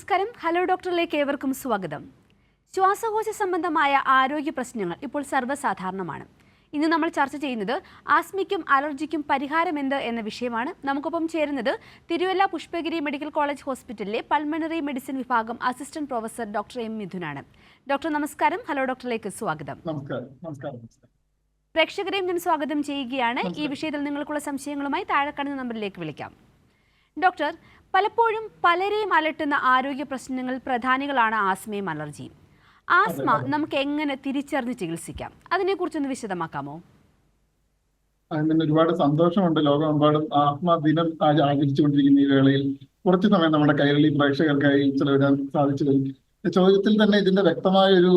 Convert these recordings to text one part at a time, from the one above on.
നമസ്കാരം. ഹലോ ഡോക്ടറിലേക്ക് ഏവർക്കും സ്വാഗതം. ശ്വാസകോശ സംബന്ധമായ ആരോഗ്യ പ്രശ്നങ്ങൾ ഇപ്പോൾ സർവ്വസാധാരണമാണ്. ഇന്ന് നമ്മൾ ചർച്ച ചെയ്യുന്നത് ആസ്മയ്ക്കും അലർജിക്കും പരിഹാരം എന്ത് എന്ന വിഷയമാണ്. നമുക്കൊപ്പം ചേരുന്നത് തിരുവല്ല പുഷ്പഗിരി മെഡിക്കൽ കോളേജ് ഹോസ്പിറ്റലിലെ പൾമണറി മെഡിസിൻ വിഭാഗം അസിസ്റ്റന്റ് പ്രൊഫസർ ഡോക്ടർ എം മിഥുനാണ്. ഡോക്ടർ നമസ്കാരം. ഹലോ ഡോക്ടറിലേക്ക് സ്വാഗതം. പ്രേക്ഷകരെയും ഞാൻ സ്വാഗതം ചെയ്യുകയാണ്. ഈ വിഷയത്തിൽ നിങ്ങൾക്കുള്ള സംശയങ്ങളുമായി താഴെ കാണുന്ന നമ്പറിലേക്ക് വിളിക്കാം. ഡോക്ടർ, പലപ്പോഴും പലരെയും അലട്ടുന്ന ആരോഗ്യ പ്രശ്നങ്ങൾ പ്രധാനികളാണ് ആസ്മയും അലർജിയും. ആസ്മ നമുക്ക് എങ്ങനെ തിരിച്ചറിഞ്ഞ് ചികിത്സിക്കാം? അതിനെക്കുറിച്ചൊന്ന് വിശദമാക്കാമോ? ഒരുപാട് സന്തോഷമുണ്ട്. ലോകമെമ്പാടും ആസ്മ ദിനം ആചരിച്ചുകൊണ്ടിരിക്കുന്ന ഈ വേളയിൽ കുറച്ചു സമയം നമ്മുടെ കൈരളി പ്രേക്ഷകർക്കായി ചെലവിടാൻ സാധിച്ചതിൽ ചോദ്യത്തിൽ തന്നെ ഇതിന്റെ വ്യക്തമായ ഒരു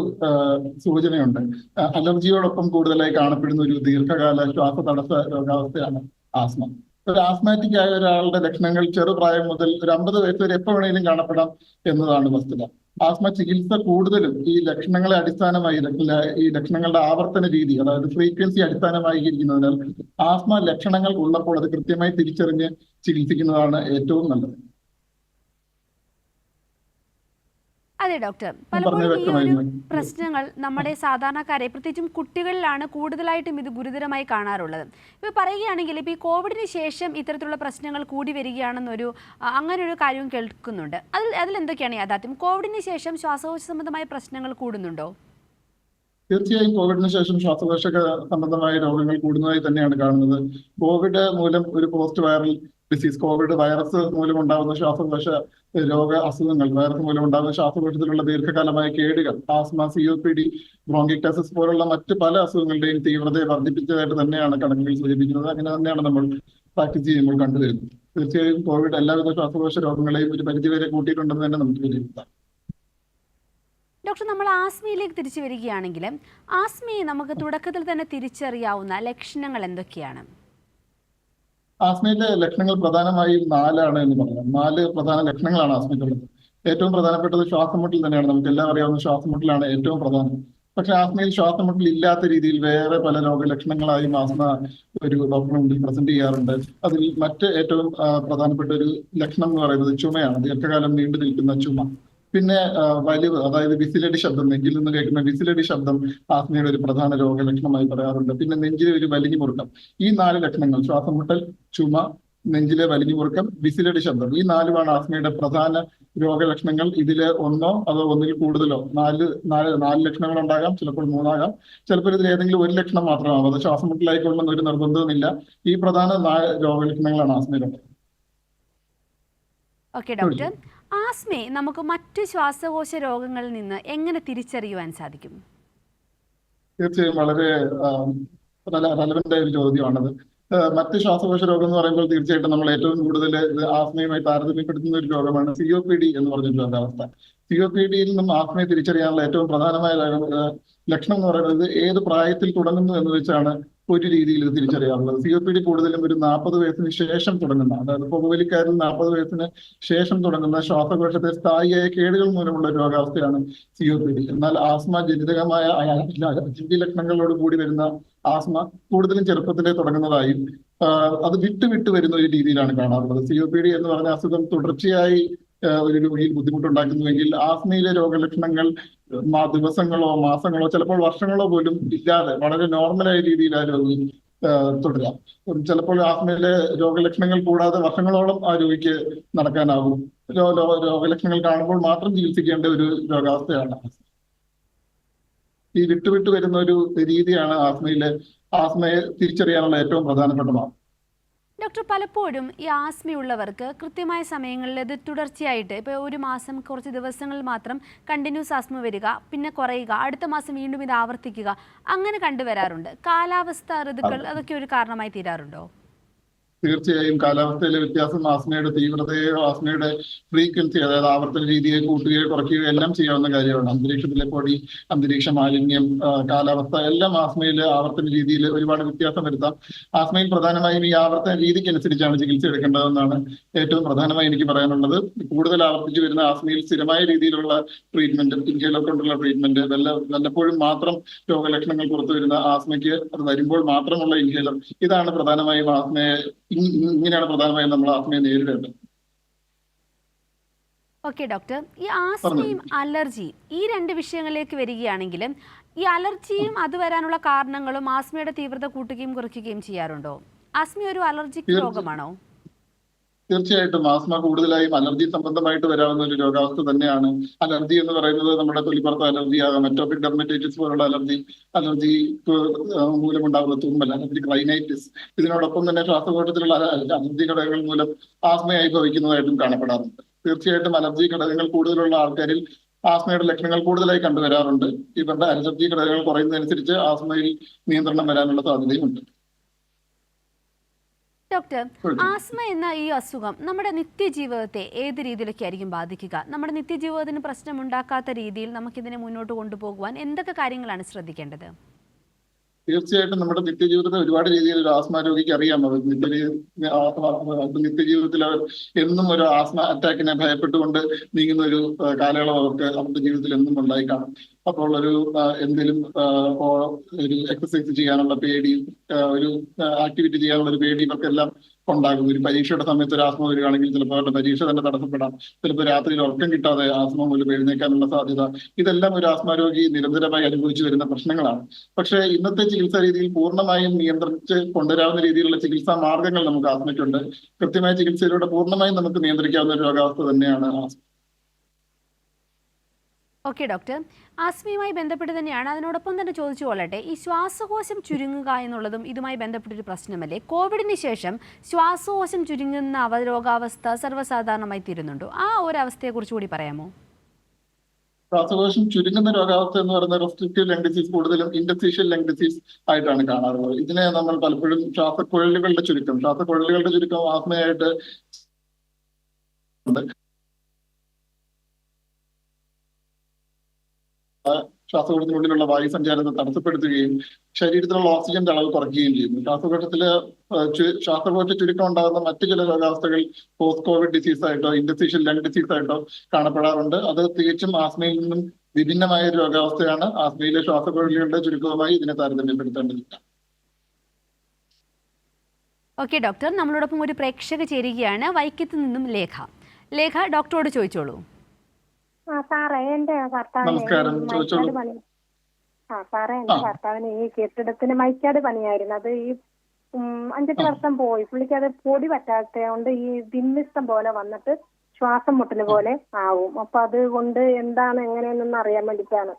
സൂചനയുണ്ട്. അലർജിയോടൊപ്പം കൂടുതലായി കാണപ്പെടുന്ന ഒരു ദീർഘകാല ശ്വാസതടസ്സ രോഗാവസ്ഥയാണ് ആസ്മ. ഒരു ആസ്മാറ്റിക് ആയ ഒരാളുടെ ലക്ഷണങ്ങൾ ചെറുപ്രായം മുതൽ ഒരു 50 വയസ്സ് വരെ എപ്പോൾ വേണമെങ്കിലും കാണപ്പെടാം എന്നതാണ് വസ്തുത. ആസ്മ ചികിത്സ കൂടുതലും ഈ ലക്ഷണങ്ങളെ അടിസ്ഥാനമായി ഈ ലക്ഷണങ്ങളുടെ ആവർത്തന രീതി, അതായത് ഫ്രീക്വൻസി അടിസ്ഥാനമായി ഇരിക്കുന്നതിനാൽ ആസ്മ ലക്ഷണങ്ങൾ ഉള്ളപ്പോൾ അത് കൃത്യമായി തിരിച്ചറിഞ്ഞ് ചികിത്സിക്കുന്നതാണ് ഏറ്റവും നല്ലത്. അതെ ഡോക്ടർ, പലപ്പോഴും ഈ ഒരു പ്രശ്നങ്ങൾ നമ്മുടെ സാധാരണക്കാരെ, പ്രത്യേകിച്ചും കുട്ടികളിലാണ് കൂടുതലായിട്ടും ഇത് ഗുരുതരമായി കാണാറുള്ളത്. ഇപ്പോൾ പറയുകയാണെങ്കിൽ ഇപ്പോൾ ഈ കോവിഡിന് ശേഷം ഇത്തരത്തിലുള്ള പ്രശ്നങ്ങൾ കൂടി വരികയാണെന്നൊരു അങ്ങനൊരു കാര്യവും കേൾക്കുന്നുണ്ട്. അതിലെന്തൊക്കെയാണ് യാഥാർത്ഥ്യം? കോവിഡിന് ശേഷം ശ്വാസകോശ സംബന്ധമായ പ്രശ്നങ്ങൾ കൂടുന്നുണ്ടോ? തീർച്ചയായും കോവിഡിന് ശേഷം ശ്വാസകോശ സംബന്ധമായ രോഗങ്ങൾ കൂടുന്നതായി തന്നെയാണ് കാണുന്നത്. കോവിഡ് മൂലം ഒരു post viral disease, Covid virus മൂലം ഉണ്ടാകുന്ന ശ്വാസകോശ അസുഖങ്ങൾ, വൈറസ് മൂലം ഉണ്ടാകുന്ന ശ്വാസകോശത്തിലുള്ള ദീർഘകാലമായ കേടുകൾ, ആസ്മ, COPD, ബ്രോങ്കിക്ടാസിസ് പോലുള്ള മറ്റ് പല അസുഖങ്ങളുടെയും തീവ്രതയെ വർദ്ധിപ്പിച്ചതായിട്ട് തന്നെയാണ് കണക്കുകൾ സൂചിപ്പിക്കുന്നത്. അങ്ങനെ തന്നെയാണ് നമ്മൾ പ്രാക്ടീസ് ചെയ്യുമ്പോൾ കണ്ടുവരുന്നത്. തീർച്ചയായും കോവിഡ് എല്ലാവിധ ശ്വാസകോശ രോഗങ്ങളെയും ഒരു പരിധിവരെ കൂട്ടിയിട്ടുണ്ടെന്ന് തന്നെ നമുക്ക് വിലയിരുത്താം. ഡോക്ടർ, നമ്മൾ ആസ്മയിലേക്ക് തിരിച്ചു വരികയാണെങ്കിൽ ആസ്മയെ നമുക്ക് തുടക്കത്തിൽ തന്നെ തിരിച്ചറിയാവുന്ന ലക്ഷണങ്ങൾ എന്തൊക്കെയാണ്? ആസ്മയിലെ ലക്ഷണങ്ങൾ പ്രധാനമായും 4 എന്ന് പറയാം. 4 പ്രധാന ലക്ഷണങ്ങളാണ് ആസ്മയ്ക്കുള്ളത്. ഏറ്റവും പ്രധാനപ്പെട്ടത് ശ്വാസമുട്ടൽ തന്നെയാണ്. നമുക്ക് എല്ലാം അറിയാവുന്ന ശ്വാസമുട്ടലാണ് ഏറ്റവും പ്രധാനം. പക്ഷെ ആസ്മയിൽ ശ്വാസമുട്ടൽ ഇല്ലാത്ത രീതിയിൽ വേറെ പല രോഗലക്ഷണങ്ങളായും ആസ്മ ഒരു ഡോക്ടറിന് മുമ്പിൽ പ്രസന്റ് ചെയ്യാറുണ്ട്. അതിൽ മറ്റ് ഏറ്റവും പ്രധാനപ്പെട്ട ഒരു ലക്ഷണം എന്ന് പറയുന്നത് ചുമയാണ്. ദീർഘകാലം നീണ്ടു നിൽക്കുന്ന ചുമ. പിന്നെ വലിവ്, അതായത് വിസിലടി ശബ്ദം, നെഞ്ചിൽ നിന്ന് കേൾക്കുന്ന വിസിലടി ശബ്ദം ആസ്മയുടെ ഒരു പ്രധാന രോഗലക്ഷണമായി പറയാറുണ്ട്. പിന്നെ നെഞ്ചിലെ ഒരു വലിഞ്ഞു മുറുക്കം. ഈ 4 ലക്ഷണങ്ങൾ, ശ്വാസമുട്ടൽ, ചുമ, നെഞ്ചിലെ വലിഞ്ഞു മുറുക്കം, വിസിലടി ശബ്ദം, ഈ 4 ആസ്മയുടെ പ്രധാന രോഗലക്ഷണങ്ങൾ. ഇതില് ഒന്നോ അതോ ഒന്നിൽ കൂടുതലോ 4 ലക്ഷണങ്ങൾ ഉണ്ടാകാം. ചിലപ്പോൾ 3 ആകാം. ചിലപ്പോൾ ഇതിൽ ഏതെങ്കിലും ഒരു ലക്ഷണം മാത്രമാകും. അത് ശ്വാസമുട്ടലായിക്കൊള്ളുന്ന ഒരു നിർബന്ധവുമില്ല. ഈ പ്രധാന 4 രോഗലക്ഷണങ്ങളാണ് ആസ്മയിലുള്ളത്. ഓക്കെ ഡോക്ടർ, ആസ്മയെ നമുക്ക് മറ്റു ശ്വാസകോശ രോഗങ്ങളിൽ നിന്ന് എങ്ങനെ തിരിച്ചറിയുവാൻ സാധിക്കും? തീർച്ചയായും വളരെ റെലവന്റ് ആയ ഒരു ചോദ്യമാണത്. മറ്റ് ശ്വാസകോശ രോഗം എന്ന് പറയുമ്പോൾ തീർച്ചയായിട്ടും നമ്മൾ ഏറ്റവും കൂടുതൽ ആസ്മയുമായി താരതമ്യപ്പെടുത്തുന്ന ഒരു രോഗമാണ് COPD എന്ന് പറഞ്ഞൊരു രോഗാവസ്ഥ. COPDയിൽ നിന്നും ആസ്മയെ തിരിച്ചറിയാനുള്ള ഏറ്റവും പ്രധാനമായ ലക്ഷണം എന്ന് പറയുന്നത് ഏത് പ്രായത്തിൽ തുടങ്ങുന്നു എന്ന് വെച്ചാണ് ഒരു രീതിയിൽ ഇത് തിരിച്ചറിയാറുള്ളത്. COPD കൂടുതലും ഒരു 40 വയസ്സിന് ശേഷം തുടങ്ങുന്ന, അതായത് പുകവലിക്കാരിൽ 40 വയസ്സിന് ശേഷം തുടങ്ങുന്ന ശ്വാസകോശത്തെ സ്ഥായിയായ കേടുകൾ മൂലമുള്ള രോഗാവസ്ഥയാണ് COPD. എന്നാൽ ആസ്മ ജനിതകമായ അലർജി ലക്ഷണങ്ങളോട് കൂടി വരുന്ന ആസ്മ കൂടുതലും ചെറുപ്പത്തിലേ തുടങ്ങുന്നതായും അത് വിട്ടു വരുന്ന ഒരു രീതിയിലാണ് കാണാറുള്ളത്. COPD എന്ന് പറഞ്ഞ അസുഖം തുടർച്ചയായി ഒരു രോഗിയിൽ ബുദ്ധിമുട്ടുണ്ടാക്കുന്നുവെങ്കിൽ ആസ്മയിലെ രോഗലക്ഷണങ്ങൾ ദിവസങ്ങളോ മാസങ്ങളോ ചിലപ്പോൾ വർഷങ്ങളോ പോലും ഇല്ലാതെ വളരെ നോർമലായ രീതിയിൽ ആ രോഗി തുടരാം. ചിലപ്പോൾ ആസ്മയിലെ രോഗലക്ഷണങ്ങൾ കൂടാതെ വർഷങ്ങളോളം ആ രോഗിക്ക് നടക്കാനാകും. രോഗലക്ഷണങ്ങൾ കാണുമ്പോൾ മാത്രം ചികിത്സിക്കേണ്ട ഒരു രോഗാവസ്ഥയാണ്. ഈ വിട്ടു വരുന്ന ഒരു രീതിയാണ് ആസ്മയെ തിരിച്ചറിയാനുള്ള ഏറ്റവും പ്രധാനപ്പെട്ട മാർഗം. ഡോക്ടർ, പലപ്പോഴും ഈ ആസ്മയുള്ളവർക്ക് കൃത്യമായ സമയങ്ങളിൽ ഇത് തുടർച്ചയായിട്ട്, ഇപ്പോൾ ഒരു മാസം കുറച്ച് ദിവസങ്ങളിൽ മാത്രം കണ്ടിന്യൂസ് ആസ്മ വരിക, പിന്നെ കുറയുക, അടുത്ത മാസം വീണ്ടും ഇത് ആവർത്തിക്കുക, അങ്ങനെ കണ്ടുവരാറുണ്ട്. കാലാവസ്ഥ, ഋതുക്കൾ അതൊക്കെ ഒരു കാരണമായി തീരാറുണ്ടോ? തീർച്ചയായും കാലാവസ്ഥയിലെ വ്യത്യാസം ആസ്മയുടെ തീവ്രതയോ ആസ്മയുടെ ഫ്രീക്വൻസി, അതായത് ആവർത്തന രീതിയെ കൂട്ടുകയോ കുറയ്ക്കുകയോ എല്ലാം ചെയ്യാവുന്ന കാര്യമാണ്. അന്തരീക്ഷത്തിലെ പൊടി, അന്തരീക്ഷ മാലിന്യം, കാലാവസ്ഥ എല്ലാം ആസ്മയിലെ ആവർത്തന രീതിയിൽ ഒരുപാട് വ്യത്യാസം വരുത്താം. ആസ്മയിൽ പ്രധാനമായും ഈ ആവർത്തന രീതിക്കനുസരിച്ചാണ് ചികിത്സ എടുക്കേണ്ടതെന്നാണ് ഏറ്റവും പ്രധാനമായി എനിക്ക് പറയാനുള്ളത്. കൂടുതൽ ആവർത്തിച്ചു വരുന്ന ആസ്മയിൽ സ്ഥിരമായ രീതിയിലുള്ള ട്രീറ്റ്മെന്റ്, ഇൻഹേലർ കൊണ്ടുള്ള ട്രീറ്റ്മെന്റ്, വല്ലപ്പോഴും മാത്രം രോഗലക്ഷണങ്ങൾ പുറത്തു വരുന്ന ആസ്മയ്ക്ക് അത് വരുമ്പോൾ മാത്രമുള്ള ഇൻഹേലർ, ഇതാണ് പ്രധാനമായും ഇങ്ങനെയാണ് പ്രധാനമായും നമ്മൾ ആസ്മയെ നേരിടേണ്ടത്. ഓക്കെ ഡോക്ടർ, ഈ പറഞ്ഞു. ആസ്മയും അലർജിയും ഈ രണ്ട് വിഷയങ്ങളിലേക്ക് വരികയാണെങ്കിൽ ഈ അലർജിയും അത് വരാനുള്ള കാരണങ്ങളും ആസ്മയുടെ തീവ്രത കൂട്ടുകയും കുറയ്ക്കുകയും ചെയ്യാറുണ്ടോ? ആസ്മ ഒരു അലർജിക് രോഗമാണോ? തീർച്ചയായിട്ടും ആസ്മ കൂടുതലായും അലർജി സംബന്ധമായിട്ട് വരാവുന്ന ഒരു രോഗാവസ്ഥ തന്നെയാണ്. അലർജി എന്ന് പറയുന്നത് നമ്മുടെ തൊലിപ്പുറത്ത് അലർജി ആകാം, അറ്റോപിക് ഡെർമറ്റൈറ്റിസ് പോലുള്ള അലർജി മൂലമുണ്ടാകുന്ന തുമ്മൽ, അലർജിക് റൈനൈറ്റിസ്. ഇതിനോടൊപ്പം തന്നെ ശ്വാസകോശത്തിലുള്ള അലർജി ഘടകങ്ങൾ മൂലം ആസ്മയായി ഭവിക്കുന്നതായിട്ടും കാണപ്പെടാറുണ്ട്. തീർച്ചയായിട്ടും അലർജി ഘടകങ്ങൾ കൂടുതലുള്ള ആൾക്കാരിൽ ആസ്മയുടെ ലക്ഷണങ്ങൾ കൂടുതലായി കണ്ടുവരാറുണ്ട്. ഇവരുടെ അലർജി ഘടകങ്ങൾ കുറയുന്നതനുസരിച്ച് ആസ്മയിൽ നിയന്ത്രണം വരാനുള്ള സാധ്യതയുമുണ്ട്. ഡോക്ടർ, ആസ്മ എന്ന ഈ അസുഖം നമ്മുടെ നിത്യജീവിതത്തെ ഏത് രീതിയിലൊക്കെ ആയിരിക്കും ബാധിക്കുക? നമ്മുടെ നിത്യജീവിതത്തിന് പ്രശ്നമുണ്ടാക്കാത്ത രീതിയിൽ നമുക്കിതിനെ മുന്നോട്ട് കൊണ്ടുപോകുവാൻ എന്തൊക്കെ കാര്യങ്ങളാണ് ശ്രദ്ധിക്കേണ്ടത്? തീർച്ചയായിട്ടും നമ്മുടെ നിത്യജീവിതത്തിൽ ഒരുപാട് രീതിയിൽ ഒരു ആസ്മ രോഗിക്ക് അറിയാം. നിത്യജീവിതത്തിൽ എന്നും ഒരു ആസ്മ അറ്റാക്കിനെ ഭയപ്പെട്ടുകൊണ്ട് നീങ്ങുന്ന ഒരു കാലയളവ് അവരുടെ ജീവിതത്തിൽ എന്നും ഉണ്ടായി കാണും. അപ്പോൾ എന്തെങ്കിലും ഒരു എക്സസൈസ് ചെയ്യാനുള്ള പേടി, ഒരു ആക്ടിവിറ്റി ചെയ്യാനുള്ള ഒരു പേടി ഇവർക്കെല്ലാം ഉണ്ടാകും. ഒരു പരീക്ഷയുടെ സമയത്ത് ഒരു ആസ്മ വരികയാണെങ്കിൽ ചിലപ്പോൾ അവരുടെ പരീക്ഷ തന്നെ തടസ്സപ്പെടാം. ചിലപ്പോൾ രാത്രിയിൽ ഉറക്കം കിട്ടാതെ ആസ്മ മൂലം എഴുന്നേക്കാനുള്ള സാധ്യത. ഇതെല്ലാം ഒരു ആസ്മ രോഗി നിരന്തരമായി അനുഭവിച്ചു വരുന്ന പ്രശ്നങ്ങളാണ്. പക്ഷേ ഇന്നത്തെ ചികിത്സാ രീതിയിൽ പൂർണ്ണമായും നിയന്ത്രിച്ച് കൊണ്ടുവരാവുന്ന രീതിയിലുള്ള ചികിത്സാ മാർഗങ്ങൾ നമുക്ക് ആസ്മയ്ക്കുണ്ട്. കൃത്യമായ ചികിത്സയിലൂടെ പൂർണ്ണമായും നമുക്ക് നിയന്ത്രിക്കാവുന്ന ഒരു രോഗാവസ്ഥ തന്നെയാണ് ആസ്മ. ഓക്കെ ഡോക്ടർ, ആസ്മയുമായി ബന്ധപ്പെട്ട് തന്നെയാണ്, അതിനോടൊപ്പം തന്നെ ചോദിച്ചു കൊള്ളട്ടെ, ഈ ശ്വാസകോശം ചുരുങ്ങുക എന്നുള്ളതും ഇതുമായി ബന്ധപ്പെട്ടൊരു പ്രശ്നമല്ലേ? കോവിഡിന് ശേഷം ശ്വാസകോശം ചുരുങ്ങുന്ന രോഗാവസ്ഥ സർവ്വസാധാരണമായി തീരുന്നുണ്ടോ? ആ ഒരു അവസ്ഥയെക്കുറിച്ച് കൂടി പറയാമോ? ശ്വാസകോശം ചുരുങ്ങുന്ന രോഗാവസ്ഥ എന്ന് പറയുന്ന റെസ്ട്രിക്റ്റീവ് ലങ് ഡിസീസ് കൂടുതലും ഇന്റർസ്റ്റീഷ്യൽ ലങ് ഡിസീസ് ആയിട്ടാണ് കാണാറുള്ളത്. ഇതിനെ നമ്മൾ പലപ്പോഴും ശ്വാസക്കുഴലുകളുടെ ചുരുക്കം ആസ്മയായിട്ട് ശ്വാസകോശത്തിനുള്ളിലുള്ള വായുസഞ്ചാരത്തെ തടസ്സപ്പെടുത്തുകയും ശരീരത്തിലുള്ള ഓക്സിജന്റെ അളവ് കുറയ്ക്കുകയും ചെയ്യുന്നു. ശ്വാസകോശ ചുരുക്കം ഉണ്ടാകുന്ന മറ്റു ചില രോഗാവസ്ഥകൾ പോസ്റ്റ് കോവിഡ് ഡിസീസ് ആയിട്ടോ ഇന്റർസ്റ്റീഷ്യൽ ലങ് ഡിസീസ് ആയിട്ടോ കാണപ്പെടാറുണ്ട്. അത് തികച്ചും ആസ്മയിൽ നിന്നും വിഭിന്നമായ ഒരു രോഗാവസ്ഥയാണ്. ആസ്മയിലെ ശ്വാസകോശങ്ങളുടെ ചുരുക്കവുമായി ഇതിനെ താരതമ്യപ്പെടുത്തേണ്ടതില്ല. ഓക്കെ ഡോക്ടർ, നമ്മളോടൊപ്പം ഒരു പ്രേക്ഷക ചേരുകയാണ്, വൈക്കത്ത് നിന്നും ലേഖ. ഡോക്ടറോട് ചോദിച്ചോളൂ. സാറേ, എന്റെ നമസ്കാരം, ചോദിച്ചോളൂ. ഭർത്താവിന് ഈ കെട്ടിടത്തിന് മൈക്കാട് പണിയായിരുന്നു. അത് ഈ 5-8 വർഷം പോയി. പുള്ളിക്ക് അത് പൊടി പറ്റാത്ത കൊണ്ട് ഈ വിമ്മിഷ്ടം പോലെ വന്നിട്ട് ശ്വാസം മുട്ടല് പോലെ ആവും. അപ്പൊ അതുകൊണ്ട് എന്താണ് എങ്ങനെയെന്നൊന്നും അറിയാൻ വേണ്ടിയിട്ടാണ്.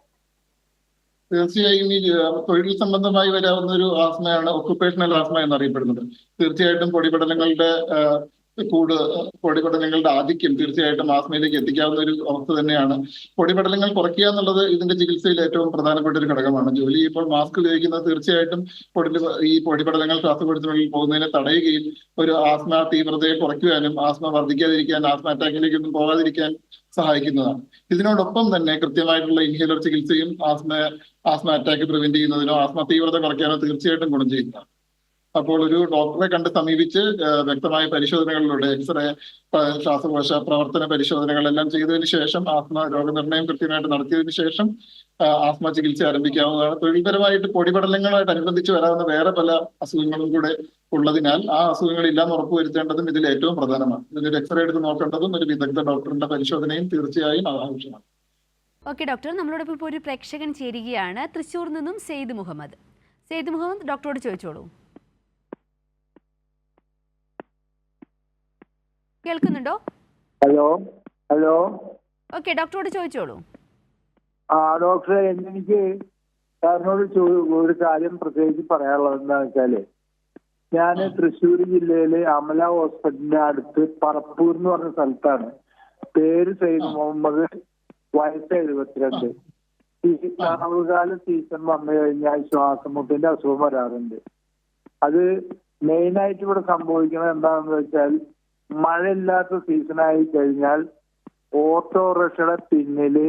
തീർച്ചയായും ഈ തൊഴിൽ സംബന്ധമായി വരാവുന്ന ഒരു ആസ്മയാണ് ഒക്കുപേഷണൽ ആസ്മ എന്നറിയപ്പെടുന്നത്. തീർച്ചയായിട്ടും പൊടിപടലങ്ങളുടെ ആധിക്യം തീർച്ചയായിട്ടും ആസ്മയിലേക്ക് എത്തിക്കാവുന്ന ഒരു അവസ്ഥ തന്നെയാണ്. പൊടിപടലങ്ങൾ കുറയ്ക്കുക എന്നുള്ളത് ഇതിന്റെ ചികിത്സയിൽ ഏറ്റവും പ്രധാനപ്പെട്ട ഒരു ഘടകമാണ്. ജോലി ചെയ്യുമ്പോൾ മാസ്ക് ഉപയോഗിക്കുന്നത് തീർച്ചയായിട്ടും ഈ പൊടിപടലങ്ങൾ ശ്വാസകോശത്തിനുള്ളിൽ പോകുന്നതിനെ തടയുകയും ഒരു ആസ്മ തീവ്രതയെ കുറയ്ക്കുവാനും ആസ്മ വർദ്ധിക്കാതിരിക്കാൻ, ആസ്മ അറ്റാക്കിലേക്കൊന്നും പോകാതിരിക്കാൻ സഹായിക്കുന്നതാണ്. ഇതിനോടൊപ്പം തന്നെ കൃത്യമായിട്ടുള്ള ഇൻഹേലർ ചികിത്സയും ആസ്മ അറ്റാക്ക് പ്രിവെന്റ് ചെയ്യുന്നതിനോ ആസ്മ തീവ്രത കുറയ്ക്കാനോ തീർച്ചയായിട്ടും ഗുണം ചെയ്യുന്നതാണ്. അപ്പോൾ ഒരു ഡോക്ടറെ കണ്ട് സമീപിച്ച് വ്യക്തമായ പരിശോധനകളിലൂടെ എക്സ്റേ, ശ്വാസകോശ പ്രവർത്തന പരിശോധനകളെല്ലാം ചെയ്തതിനു ശേഷം ആസ്മ രോഗനിർണയം കൃത്യമായിട്ട് നടത്തിയതിനു ശേഷം ആസ്മ ചികിത്സ ആരംഭിക്കാവുന്നതാണ്. തൊഴിൽപരമായിട്ട് പൊടിപടലങ്ങളുമായിട്ട് അനുബന്ധിച്ച് വരാവുന്ന വേറെ പല അസുഖങ്ങളും കൂടെ ഉള്ളതിനാൽ ആ അസുഖങ്ങളില്ലാതെ ഉറപ്പുവരുത്തേണ്ടതും ഇതിൽ ഏറ്റവും പ്രധാനമാണ്. ഇതിനൊരു എക്സ്റേ എടുത്ത് നോക്കേണ്ടതും ഒരു വിദഗ്ധ ഡോക്ടറിന്റെ പരിശോധനയും തീർച്ചയായും ആവശ്യമാണ്. ഓക്കെ ഡോക്ടർ, നമ്മളോടൊപ്പം ഇപ്പോൾ ഒരു പ്രേക്ഷകൻ ചേരുകയാണ്, തൃശ്ശൂർ നിന്നും സെയ്ദ് മുഹമ്മദ്. ഡോക്ടറോട് ചോദിച്ചോളൂ. കേൾക്കുന്നുണ്ടോ? ഹലോ. ഓക്കെ, ഡോക്ടറോട് ചോദിച്ചോളൂ. ഡോക്ടറെ, എനിക്ക് സാറിനോട് ഒരു കാര്യം പ്രത്യേകിച്ച് പറയാനുള്ളത് എന്താണെന്ന് വെച്ചാല്, ഞാൻ തൃശ്ശൂർ ജില്ലയിലെ അമല ഹോസ്പിറ്റലിന്റെ അടുത്ത് പറപ്പൂർ എന്ന് പറഞ്ഞ സ്ഥലത്താണ്. പേര് സെയ്ദ് മുഹമ്മദ്, വയസ്സ് 72. ഈ തണവുകാല സീസൺ വന്നു കഴിഞ്ഞാൽ ശ്വാസമുട്ടിന്റെ അസുഖം വരാറുണ്ട്. അത് മെയിനായിട്ട് ഇവിടെ സംഭവിക്കുന്നത് എന്താണെന്ന് വെച്ചാൽ, മഴയില്ലാത്ത സീസണായി കഴിഞ്ഞാൽ ഓട്ടോറിക്ഷയുടെ പിന്നില്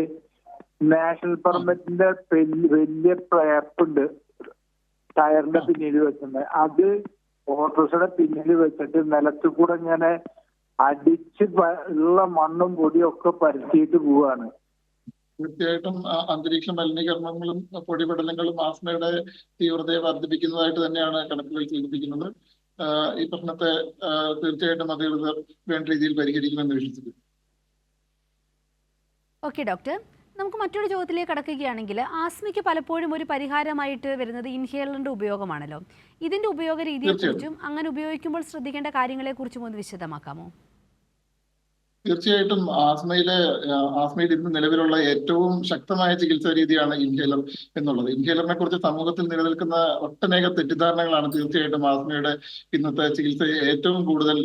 നാഷണൽ പെർമിറ്റിന്റെ വലിയ പ്ലേപ്പുണ്ട് ടയറിന്റെ പിന്നിൽ വെച്ചിട്ടുണ്ട്. അത് ഓട്ടോറിക്ഷയുടെ പിന്നിൽ വെച്ചിട്ട് നിലത്ത് കൂടെ ഇങ്ങനെ അടിച്ച് ഉള്ള മണ്ണും പൊടിയും ഒക്കെ പരത്തിയിട്ട് പോവാണ്. തീർച്ചയായിട്ടും അന്തരീക്ഷ മലിനീകരണങ്ങളും പൊടിപടലങ്ങളും ആസ്മയുടെ തീവ്രതയെ വർദ്ധിപ്പിക്കുന്നതായിട്ട് തന്നെയാണ് കണക്കുകൾ സൂചിപ്പിക്കുന്നത്. ഈ പ്രശ്നത്തെ തീർച്ചയായിട്ടും അധികൃതർ വേണ്ട രീതിയിൽ പരിഹരിക്കുമെന്ന് വിശ്വസിക്കുന്നു. ഓക്കെ ഡോക്ടർ, നമുക്ക് മറ്റൊരു ചോദ്യത്തിലേക്ക് കടക്കുകയാണെങ്കിൽ ആസ്മയ്ക്ക് പലപ്പോഴും ഒരു പരിഹാരമായിട്ട് വരുന്നത് ഇൻഹേലറിന്റെ ഉപയോഗമാണല്ലോ. ഇതിന്റെ ഉപയോഗ രീതിയെക്കുറിച്ചും അങ്ങനെ ഉപയോഗിക്കുമ്പോൾ ശ്രദ്ധിക്കേണ്ട കാര്യങ്ങളെക്കുറിച്ചും ഒന്ന് വിശദമാക്കാമോ? തീർച്ചയായിട്ടും ആസ്മയിൽ ഇന്ന് നിലവിലുള്ള ഏറ്റവും ശക്തമായ ചികിത്സാ രീതിയാണ് ഇൻഹേലർ എന്നുള്ളത്. ഇൻഹേലറിനെ കുറിച്ച് സമൂഹത്തിൽ നിലനിൽക്കുന്ന ഒട്ടനേക തെറ്റിദ്ധാരണകളാണ് തീർച്ചയായിട്ടും ആസ്മയുടെ ഇന്നത്തെ ചികിത്സയെ ഏറ്റവും കൂടുതൽ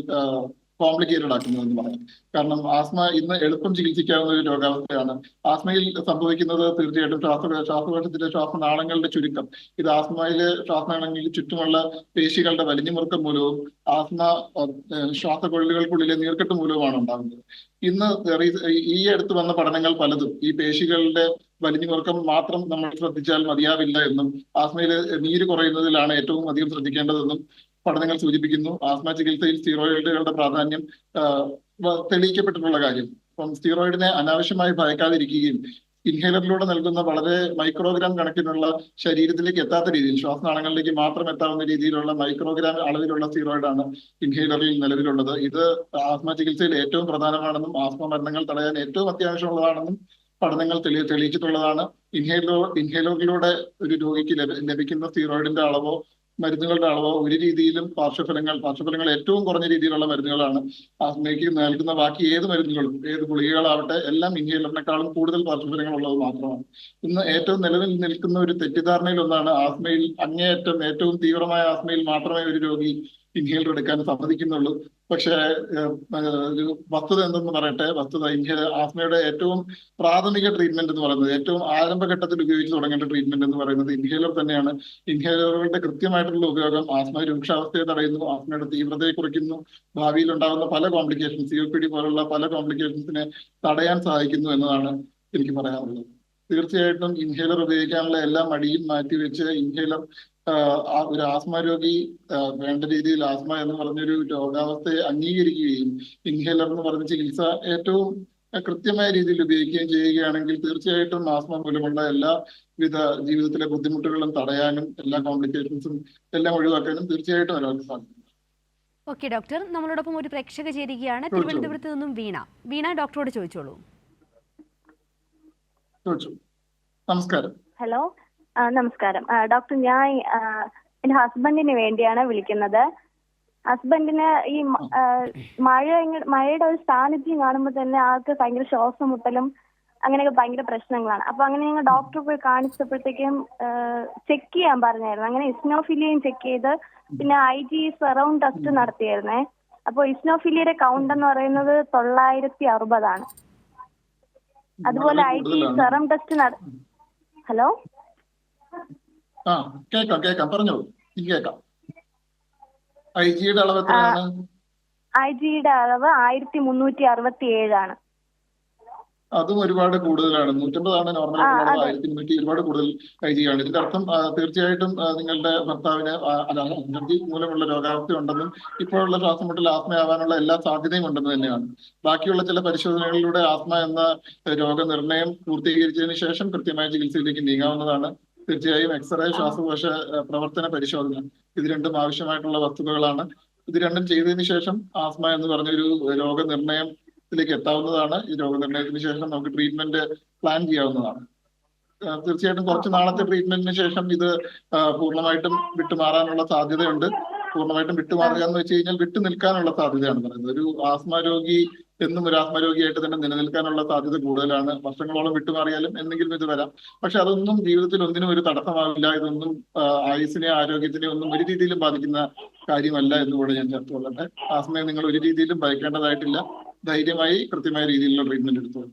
കോംപ്ലിക്കേറ്റഡ് ആക്കുന്നതെന്ന് പറയാം. കാരണം ആസ്മ ഇന്ന് എളുപ്പം ചികിത്സിക്കാവുന്ന ഒരു രോഗാവസ്ഥയാണ്. ആസ്മയിൽ സംഭവിക്കുന്നത് തീർച്ചയായിട്ടും ശ്വാസകോശത്തിലെ ശ്വാസനാളങ്ങളുടെ ചുരുക്കം. ഇത് ആസ്മയിലെ ശ്വാസനാളങ്ങളിൽ ചുറ്റുമുള്ള പേശികളുടെ വലിഞ്ഞുമുറുക്കം മൂലവും ആസ്മ ശ്വാസകൊള്ളികൾക്കുള്ളിലെ നീർക്കെട്ട് മൂലവുമാണ് ഉണ്ടാകുന്നത്. ഇന്ന് ഈ അടുത്ത് വന്ന പഠനങ്ങൾ പലതും ഈ പേശികളുടെ വലിഞ്ഞുമുറുക്കം മാത്രം നമ്മൾ ശ്രദ്ധിച്ചാൽ മതിയാവില്ല എന്നും ആസ്മയിൽ നീര് കുറയുന്നതിലാണ് ഏറ്റവും അധികം ശ്രദ്ധിക്കേണ്ടതെന്നും പഠനങ്ങൾ സൂചിപ്പിക്കുന്നു. ആസ്മ ചികിത്സയിൽ സ്റ്റീറോയിഡുകളുടെ പ്രാധാന്യം തെളിയിക്കപ്പെട്ടിട്ടുള്ള കാര്യം. അപ്പം സ്റ്റീറോയിഡിനെ അനാവശ്യമായി ഭയക്കാതിരിക്കുകയും ഇൻഹേലറിലൂടെ നൽകുന്ന വളരെ മൈക്രോഗ്രാം കണക്കിനുള്ള ശരീരത്തിലേക്ക് എത്താത്ത രീതിയിൽ ശ്വാസനാളങ്ങളിലേക്ക് മാത്രം എത്താവുന്ന രീതിയിലുള്ള മൈക്രോഗ്രാം അളവിലുള്ള സ്റ്റീറോയിഡാണ് ഇൻഹേലറിൽ നിലവിലുള്ളത്. ഇത് ആസ്മ ചികിത്സയിൽ ഏറ്റവും പ്രധാനമാണെന്നും ആസ്മ മരണങ്ങൾ തടയാൻ ഏറ്റവും അത്യാവശ്യമുള്ളതാണെന്നും പഠനങ്ങൾ തെളിയിച്ചിട്ടുള്ളതാണ്. ഇൻഹേലറിലൂടെ ഒരു രോഗിക്ക് ലഭിക്കുന്ന സ്റ്റീറോയിഡിന്റെ അളവോ മരുന്നുകളുടെ അളവോ ഒരു രീതിയിലും പാർശ്വഫലങ്ങൾ ഏറ്റവും കുറഞ്ഞ രീതിയിലുള്ള മരുന്നുകളാണ്. ആസ്മയ്ക്ക് നൽകുന്ന ബാക്കി ഏത് മരുന്നുകളും ഏത് ഗുളികകളാവട്ടെ എല്ലാം ഇൻഹേലറിനേക്കാളും കൂടുതൽ പാർശ്വഫലങ്ങൾ ഉള്ളത് മാത്രമാണ്. ഇന്ന് ഏറ്റവും നിലവിൽ നിൽക്കുന്ന ഒരു തെറ്റിദ്ധാരണയിൽ ഒന്നാണ് ആസ്മയിൽ ഏറ്റവും തീവ്രമായ ആസ്മയിൽ മാത്രമേ ഒരു രോഗി ഇൻഹേലർ എടുക്കാൻ സമ്മതിക്കുന്നുള്ളൂ. പക്ഷേ ഒരു വസ്തുത എന്തെന്ന് പറയട്ടെ, ആസ്മയുടെ ഏറ്റവും പ്രാഥമിക ട്രീറ്റ്മെന്റ് എന്ന് പറയുന്നത്, ഏറ്റവും ആരംഭഘട്ടത്തിൽ ഉപയോഗിച്ച് തുടങ്ങേണ്ട ട്രീറ്റ്മെന്റ് എന്ന് പറയുന്നത് ഇൻഹേലർ തന്നെയാണ്. ഇൻഹേലറുകളുടെ കൃത്യമായിട്ടുള്ള ഉപയോഗം ആസ്മ രൂക്ഷാവസ്ഥയെ തടയുന്നു, ആസ്മയുടെ തീവ്രതയെ കുറയ്ക്കുന്നു, ഭാവിയിൽ ഉണ്ടാകുന്ന പല കോംപ്ലിക്കേഷൻസ് COPD പോലുള്ള പല കോംപ്ലിക്കേഷൻസിനെ തടയാൻ സഹായിക്കുന്നു എന്നതാണ് എനിക്ക് പറയാനുള്ളത്. തീർച്ചയായിട്ടും ഇൻഹേലർ ഉപയോഗിക്കാനുള്ള എല്ലാ മടിയും മാറ്റിവെച്ച് ഇൻഹേലർ ഒരു ആസ്മ രോഗി വേണ്ട രീതിയിൽ ആസ്മ എന്ന് പറഞ്ഞൊരു രോഗാവസ്ഥയെ അംഗീകരിക്കുകയും ഇൻഹേലർ എന്ന് പറഞ്ഞ ചികിത്സ ഏറ്റവും കൃത്യമായ രീതിയിൽ ഉപയോഗിക്കുകയും ചെയ്യുകയാണെങ്കിൽ തീർച്ചയായിട്ടും ആസ്മ മൂലമുള്ള എല്ലാവിധ ജീവിതത്തിലെ ബുദ്ധിമുട്ടുകളും തടയാനും എല്ലാ കോംപ്ലിക്കേഷൻസും എല്ലാം ഒഴിവാക്കാനും തീർച്ചയായിട്ടും ഒരാൾക്ക് സാധിക്കും. ഓക്കെ ഡോക്ടർ, നമ്മളോടൊപ്പം ഒരു പ്രേക്ഷക ചേരുകയാണ്. തിരുവനന്തപുരത്ത് നിന്നും വീണ ഡോക്ടറോട് ചോദിച്ചോളൂ. നമസ്കാരം. ഹലോ, നമസ്കാരം ഡോക്ടർ. ഞാൻ എന്റെ ഹസ്ബൻഡിന് വേണ്ടിയാണ് വിളിക്കുന്നത്. ഹസ്ബൻഡിന് ഈ മഴയുടെ ഒരു സാന്നിധ്യം കാണുമ്പോൾ തന്നെ ആൾക്ക് ഭയങ്കര ശ്വാസം മുട്ടലും അങ്ങനെയൊക്കെ ഭയങ്കര പ്രശ്നങ്ങളാണ്. അപ്പൊ അങ്ങനെ ഞങ്ങൾ ഡോക്ടറെ പോയി കാണിച്ചപ്പോഴത്തേക്കും ചെക്ക് ചെയ്യാൻ പറഞ്ഞായിരുന്നു. അങ്ങനെ ഇസ്നോഫിലിയും ചെക്ക് ചെയ്ത് പിന്നെ IG സറൗണ്ട് ടെസ്റ്റ് നടത്തിയായിരുന്നേ. അപ്പൊ ഇസ്നോഫിലിയുടെ കൗണ്ട് എന്ന് പറയുന്നത് 960 അതുപോലെ IG സെറം ടെസ്റ്റ് ഹലോ കേക്കാം പറഞ്ഞോളൂ. കേക്കാം. IG-യുടെ അളവ് എത്രയാണ്? IG-യുടെ അളവ് 1367 അതും ഒരുപാട് കൂടുതലാണ്. 150 നോർമൽ, 1300 ഒരുപാട് കൂടുതൽ IG ആണ്. ഇതിന്റെ അർത്ഥം തീർച്ചയായിട്ടും നിങ്ങളുടെ ഭർത്താവിന് അലർജി മൂലമുള്ള രോഗാവസ്ഥ ഉണ്ടെന്നും ഇപ്പോഴുള്ള ശ്വാസമുട്ടൽ ആസ്മയാവാനുള്ള എല്ലാ സാധ്യതയും ഉണ്ടെന്ന് തന്നെയാണ്. ബാക്കിയുള്ള ചില പരിശോധനകളിലൂടെ ആസ്മ എന്ന രോഗനിർണയം പൂർത്തീകരിച്ചതിന് ശേഷം കൃത്യമായ ചികിത്സയിലേക്ക് നീങ്ങാവുന്നതാണ്. തീർച്ചയായും എക്സ്റേ, ശ്വാസകോശ പ്രവർത്തന പരിശോധന ഇത് രണ്ടും ആവശ്യമായിട്ടുള്ള വസ്തുതകളാണ്. ഇത് രണ്ടും ചെയ്തതിനു ശേഷം ആസ്മ എന്ന് പറഞ്ഞൊരു രോഗനിർണയത്തിലേക്ക് എത്താവുന്നതാണ്. ഈ രോഗനിർണയത്തിന് ശേഷം നമുക്ക് ട്രീറ്റ്മെന്റ് പ്ലാൻ ചെയ്യാവുന്നതാണ്. തീർച്ചയായിട്ടും കുറച്ച് നാളത്തെ ട്രീറ്റ്മെന്റിന് ശേഷം ഇത് പൂർണ്ണമായിട്ടും വിട്ടുമാറാനുള്ള സാധ്യതയുണ്ട്. പൂർണ്ണമായിട്ടും വിട്ടുമാറുക എന്ന് വെച്ച് കഴിഞ്ഞാൽ വിട്ടു നിൽക്കാനുള്ള സാധ്യതയാണ് പറയുന്നത്. ഒരു ആസ്മ രോഗി എന്നും ഒരു ആസ്മ രോഗിയായിട്ട് തന്നെ നിലനിൽക്കാനുള്ള സാധ്യത കൂടുതലാണ്. വർഷങ്ങളോളം വിട്ടുമാറിയാലും എന്തെങ്കിലും ഇത് വരാം. പക്ഷെ അതൊന്നും ജീവിതത്തിൽ ഒന്നിനും ഒരു തടസ്സമാവില്ല. ഇതൊന്നും ആയുസ്സിനെ ആരോഗ്യത്തിനെ ഒന്നും ഒരു രീതിയിലും ബാധിക്കുന്ന കാര്യമല്ല എന്നുകൂടെ ഞാൻ ചേർത്ത് കൊള്ളട്ടെ. ആസ്മയെ നിങ്ങൾ ഒരു രീതിയിലും ഭയക്കേണ്ടതായിട്ടില്ല. ധൈര്യമായി കൃത്യമായ രീതിയിലുള്ള ട്രീറ്റ്മെന്റ് എടുത്തോളൂ.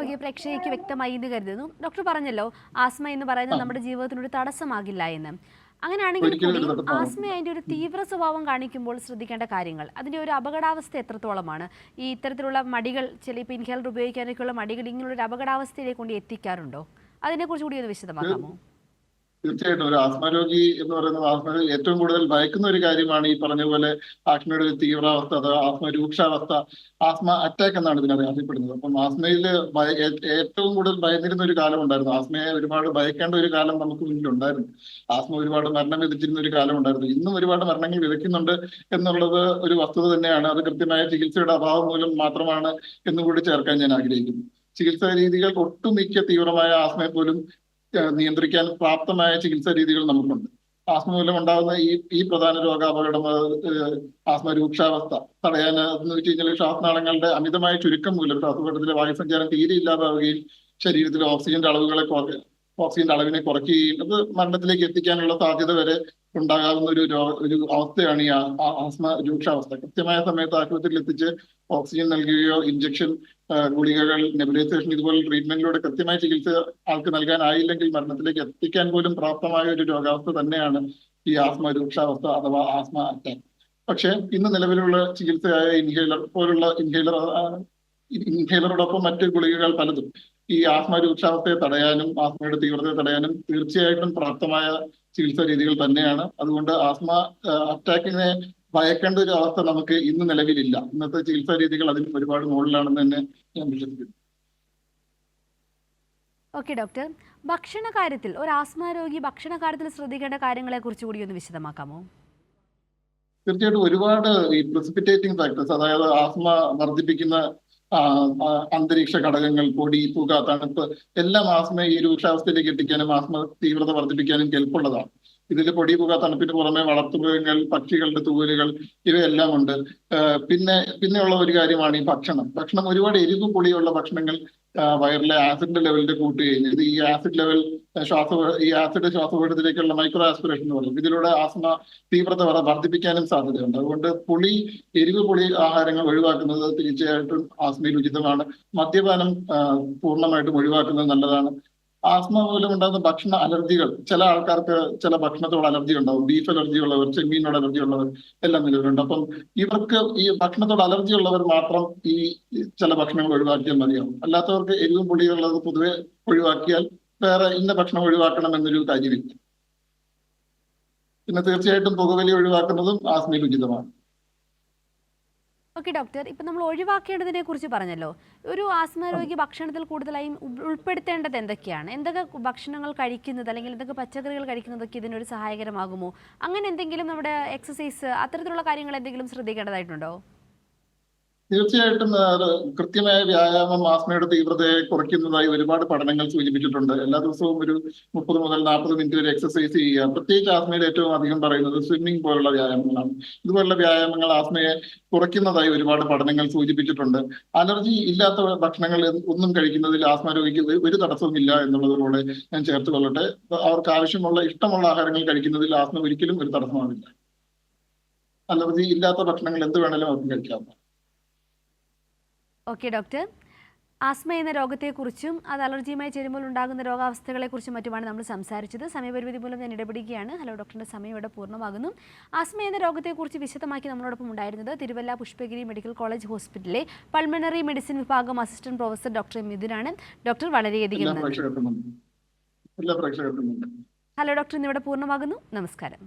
ഓക്കെ, പ്രേക്ഷകയ്ക്ക് വ്യക്തമായി എന്ന് കരുതുന്നു. ഡോക്ടർ പറഞ്ഞല്ലോ ആസ്മ എന്ന് പറയുന്നത് നമ്മുടെ ജീവിതത്തിനൊരു തടസ്സമാകില്ല എന്ന്. അങ്ങനെയാണെങ്കിൽ കൂടി ആസ്മ അതിൻ്റെ ഒരു തീവ്ര സ്വഭാവം കാണിക്കുമ്പോൾ ശ്രദ്ധിക്കേണ്ട കാര്യങ്ങൾ, അതിൻ്റെ ഒരു അപകടാവസ്ഥ എത്രത്തോളമാണ്? ഈ ഇത്തരത്തിലുള്ള മടികൾ, ചിലപ്പോൾ ഇൻഹേലർ ഉപയോഗിക്കാനൊക്കെയുള്ള മടികൾ ഇങ്ങനെയുള്ള ഒരു അപകടാവസ്ഥയിലേക്ക് കൊണ്ട് എത്തിക്കാറുണ്ടോ? അതിനെക്കുറിച്ച് കൂടി ഒന്ന് വിശദമാക്കാമോ? തീർച്ചയായിട്ടും ഒരു ആസ്മ രോഗി എന്ന് പറയുന്നത് ആസ്മ ഏറ്റവും കൂടുതൽ ഭയക്കുന്ന ഒരു കാര്യമാണ് ഈ പറഞ്ഞ പോലെ ആസ്മയുടെ ഒരു തീവ്രാവസ്ഥ, അഥവാ ആസ്മ രൂക്ഷാവസ്ഥ, ആസ്മ അറ്റാക്ക് എന്നാണ് ഇതിനെ അറിയപ്പെടുന്നത്. അപ്പം ആസ്മയിൽ ഏറ്റവും കൂടുതൽ ഭയന്നിരുന്ന ഒരു കാലം ഉണ്ടായിരുന്നു. ആസ്മയെ ഒരുപാട് ഭയക്കേണ്ട ഒരു കാലം നമുക്ക് മുന്നിലുണ്ടായിരുന്നു. ആസ്മ ഒരുപാട് മരണം വിതച്ചിരുന്ന ഒരു കാലം ഉണ്ടായിരുന്നു. ഇന്നും ഒരുപാട് മരണങ്ങൾ വിതയ്ക്കുന്നുണ്ട് എന്നുള്ളത് ഒരു വസ്തുത തന്നെയാണ്. അത് കൃത്യമായ ചികിത്സയുടെ അഭാവം മൂലം മാത്രമാണ് എന്നുകൂടി ചേർക്കാൻ ഞാൻ ആഗ്രഹിക്കുന്നു. ചികിത്സാ രീതികൾ ഒട്ടുമിക്ക തീവ്രമായ ആസ്മയെ പോലും നിയന്ത്രിക്കാൻ പ്രാപ്തമായ ചികിത്സാ രീതികൾ നമുക്കുണ്ട്. ആസ്മ മൂലം ഉണ്ടാകുന്ന ഈ പ്രധാന രോഗാപകടം, ആസ്മ രൂക്ഷാവസ്ഥ തടയാൻ എന്ന് വെച്ച് കഴിഞ്ഞാൽ ശ്വാസനാളങ്ങളുടെ അമിതമായ ചുരുക്കം മൂലം ശ്വാസകോശത്തിലെ വായുസഞ്ചാരം തീരെ ഇല്ലാതാവുകയും ശരീരത്തിലെ ഓക്സിജന്റെ അളവിനെ കുറയ്ക്കുകയും അത് മരണത്തിലേക്ക് എത്തിക്കാനുള്ള സാധ്യത വരെ ഉണ്ടാകാവുന്ന ഒരു അവസ്ഥയാണ് ഈ ആസ്മ രൂക്ഷാവസ്ഥ. കൃത്യമായ സമയത്ത് ആശുപത്രിയിൽ എത്തിച്ച് ഓക്സിജൻ നൽകുകയോ ഇഞ്ചക്ഷൻ, ഗുളികകൾ, നെബുലൈസേഷൻ ഇതുപോലെ ട്രീറ്റ്മെന്റിലൂടെ കൃത്യമായ ചികിത്സ ആൾക്ക് നൽകാനായില്ലെങ്കിൽ മരണത്തിലേക്ക് എത്തിക്കാൻ പോലും പ്രാപ്തമായ ഒരു രോഗാവസ്ഥ തന്നെയാണ് ഈ ആസ്മ രൂക്ഷാവസ്ഥ അഥവാ ആസ്മ അറ്റാക്ക്. പക്ഷെ ഇന്ന് നിലവിലുള്ള ചികിത്സയായ ഇൻഹേലർ പോലുള്ള ഇൻഹേലറോടൊപ്പം മറ്റ് ഗുളികകൾ പലതും ഈ ആസ്മ രൂക്ഷാവസ്ഥയെ തടയാനും ആസ്മയുടെ തീവ്രതയെ തടയാനും തീർച്ചയായിട്ടും പ്രാപ്തമായ ചികിത്സാ രീതികൾ തന്നെയാണ്. അതുകൊണ്ട് ആസ്മ അറ്റാക്കിനെ ഭയക്കേണ്ട ഒരു അവസ്ഥ നമുക്ക് ഇന്ന് നിലവിലില്ല. ഇന്നത്തെ ചികിത്സാ രീതികൾ അതിന് ഒരുപാട് മുകളിലാണെന്ന് തന്നെ ഞാൻ വിശ്വസിക്കുന്നു. ഓക്കെ ഡോക്ടർ, ഭക്ഷണ കാര്യത്തിൽ ഒരു ആസ്മ രോഗി ഭക്ഷണ കാര്യത്തിൽ ശ്രദ്ധിക്കേണ്ട കാര്യങ്ങളെ കുറിച്ച് കൂടി ഒന്ന് വിശദമാക്കാമോ? തീർച്ചയായിട്ടും ഒരുപാട് ഈ പ്രിസിപ്പിറ്റേറ്റിംഗ് ഫാക്ടേഴ്സ്, അതായത് ആസ്മ വർദ്ധിപ്പിക്കുന്ന അന്തരീക്ഷ ഘടകങ്ങൾ, പൊടി, പുക, തണുപ്പ് എല്ലാം ആസ്മയെ ഈ രൂക്ഷാവസ്ഥയിലേക്ക് എത്തിക്കാനും ആസ്മ തീവ്രത വർദ്ധിപ്പിക്കാനും കെൽപ്പുള്ളതാണ്. ഇതിൽ പൊടി, പുക, തണുപ്പിന് പുറമെ വളർത്തുമൃഗങ്ങൾ, പക്ഷികളുടെ തൂവലുകൾ ഇവയെല്ലാം ഉണ്ട്. പിന്നെയുള്ള ഒരു കാര്യമാണ് ഈ ഭക്ഷണം. ഒരുപാട് എരിവ് പുളിയുള്ള ഭക്ഷണങ്ങൾ വയറിലെ ആസിഡിന്റെ ലെവലിൽ കൂട്ടുകയും ഇത് ഈ ആസിഡ് ലെവൽ ശ്വാസകോശത്തിലേക്കുള്ള മൈക്രോ ആസ്പിറേഷൻ എന്ന് പറയും. ഇതിലൂടെ ആസ്മ തീവ്രത വർദ്ധിപ്പിക്കാനും സാധ്യതയുണ്ട്. അതുകൊണ്ട് എരിവ് പുളി ആഹാരങ്ങൾ ഒഴിവാക്കുന്നത് തീർച്ചയായിട്ടും ആസ്മയിൽ ഉചിതമാണ്. മദ്യപാനം പൂർണ്ണമായിട്ടും ഒഴിവാക്കുന്നത് നല്ലതാണ്. ആസ്മ മൂലം ഉണ്ടാകുന്ന ഭക്ഷണ അലർജികൾ, ചില ആൾക്കാർക്ക് ചില ഭക്ഷണത്തോട് അലർജി ഉണ്ടാവും. ബീഫ് അലർജി ഉള്ളവർ, ചെമ്മീനോട് അലർജി ഉള്ളവർ എല്ലാം നിലവിലുണ്ട്. അപ്പം ഇവർക്ക് ഈ ഭക്ഷണത്തോട് അലർജി ഉള്ളവർ മാത്രം ഈ ചില ഭക്ഷണങ്ങൾ ഒഴിവാക്കിയാൽ മതിയാവും. അല്ലാത്തവർക്ക് എരിവും പുളിയുള്ളത് പൊതുവെ ഒഴിവാക്കിയാൽ വേറെ ഇന്ന ഭക്ഷണം ഒഴിവാക്കണം എന്നൊരു കാര്യമില്ല. പിന്നെ തീർച്ചയായിട്ടും പുകവലി ഒഴിവാക്കുന്നതും ആസ്മയിൽ ഉചിതമാണ്. ഓക്കെ ഡോക്ടർ, ഇപ്പം നമ്മൾ ഒഴിവാക്കേണ്ടതിനെ കുറിച്ച് പറഞ്ഞല്ലോ. ഒരു ആസ്മ രോഗി ഭക്ഷണത്തിൽ കൂടുതലായും ഉൾപ്പെടുത്തേണ്ടത് എന്തൊക്കെയാണ്? എന്തൊക്കെ ഭക്ഷണങ്ങൾ കഴിക്കുന്നത് അല്ലെങ്കിൽ എന്തൊക്കെ പച്ചക്കറികൾ കഴിക്കുന്നതൊക്കെ ഇതിനൊരു സഹായകരമാകുമോ? അങ്ങനെ എന്തെങ്കിലും നമ്മുടെ എക്സസൈസ് അത്തരത്തിലുള്ള കാര്യങ്ങൾ എന്തെങ്കിലും ശ്രദ്ധിക്കേണ്ടതായിട്ടുണ്ടോ? തീർച്ചയായിട്ടും കൃത്യമായ വ്യായാമം ആസ്മയുടെ തീവ്രതയെ കുറയ്ക്കുന്നതായി ഒരുപാട് പഠനങ്ങൾ സൂചിപ്പിച്ചിട്ടുണ്ട്. എല്ലാ ദിവസവും ഒരു 30 മുതൽ 40 മിനിറ്റ് വരെ എക്സസൈസ് ചെയ്യുക. പ്രത്യേകിച്ച് ആസ്മയിൽ ഏറ്റവും അധികം പറയുന്നത് സ്വിമ്മിംഗ് പോലുള്ള വ്യായാമങ്ങളാണ്. ഇതുപോലുള്ള വ്യായാമങ്ങൾ ആസ്മയെ കുറയ്ക്കുന്നതായി ഒരുപാട് പഠനങ്ങൾ സൂചിപ്പിച്ചിട്ടുണ്ട്. അലർജി ഇല്ലാത്ത ഭക്ഷണങ്ങൾ ഒന്നും കഴിക്കുന്നതിൽ ആസ്മ രോഗിക്ക് ഒരു തടസ്സവും ഇല്ല എന്നുള്ളതുകൂടെ ഞാൻ ചേർത്ത് കൊള്ളട്ടെ. അവർക്ക് ആവശ്യമുള്ള ഇഷ്ടമുള്ള ആഹാരങ്ങൾ കഴിക്കുന്നതിൽ ആസ്മ ഒരിക്കലും ഒരു തടസ്സമാവില്ല. അലർജി ഇല്ലാത്ത ഭക്ഷണങ്ങൾ എന്ത് വേണമെങ്കിലും അവർക്ക് കഴിക്കാവുന്നതാണ്. ഓക്കെ ഡോക്ടർ, ആസ്മ എന്ന രോഗത്തെക്കുറിച്ചും അത് അലർജിയുമായി ചേരുമ്പോൾ ഉണ്ടാകുന്ന രോഗാവസ്ഥകളെക്കുറിച്ചും മറ്റുമാണ് നമ്മൾ സംസാരിച്ചത്. സമയപരിമിതി മൂലം ഞാൻ ഇടപെടുകയാണ്. ഹലോ ഡോക്ടറിൻ്റെ സമയം ഇവിടെ പൂർണ്ണമാകുന്നു. ആസ്മ എന്ന രോഗത്തെക്കുറിച്ച് വിശദമാക്കി നമ്മളോടൊപ്പം ഉണ്ടായിരുന്നത് തിരുവല്ല പുഷ്പഗിരി മെഡിക്കൽ കോളേജ് ഹോസ്പിറ്റലിലെ പൾമണറി മെഡിസിൻ വിഭാഗം അസിസ്റ്റന്റ് പ്രൊഫസർ ഡോക്ടർ മിഥുനാണ്. ഡോക്ടർ വളരെയധികം നന്ദി. ഹലോ ഡോക്ടർ ഇന്നിവിടെ പൂർണ്ണമാകുന്നു. നമസ്കാരം.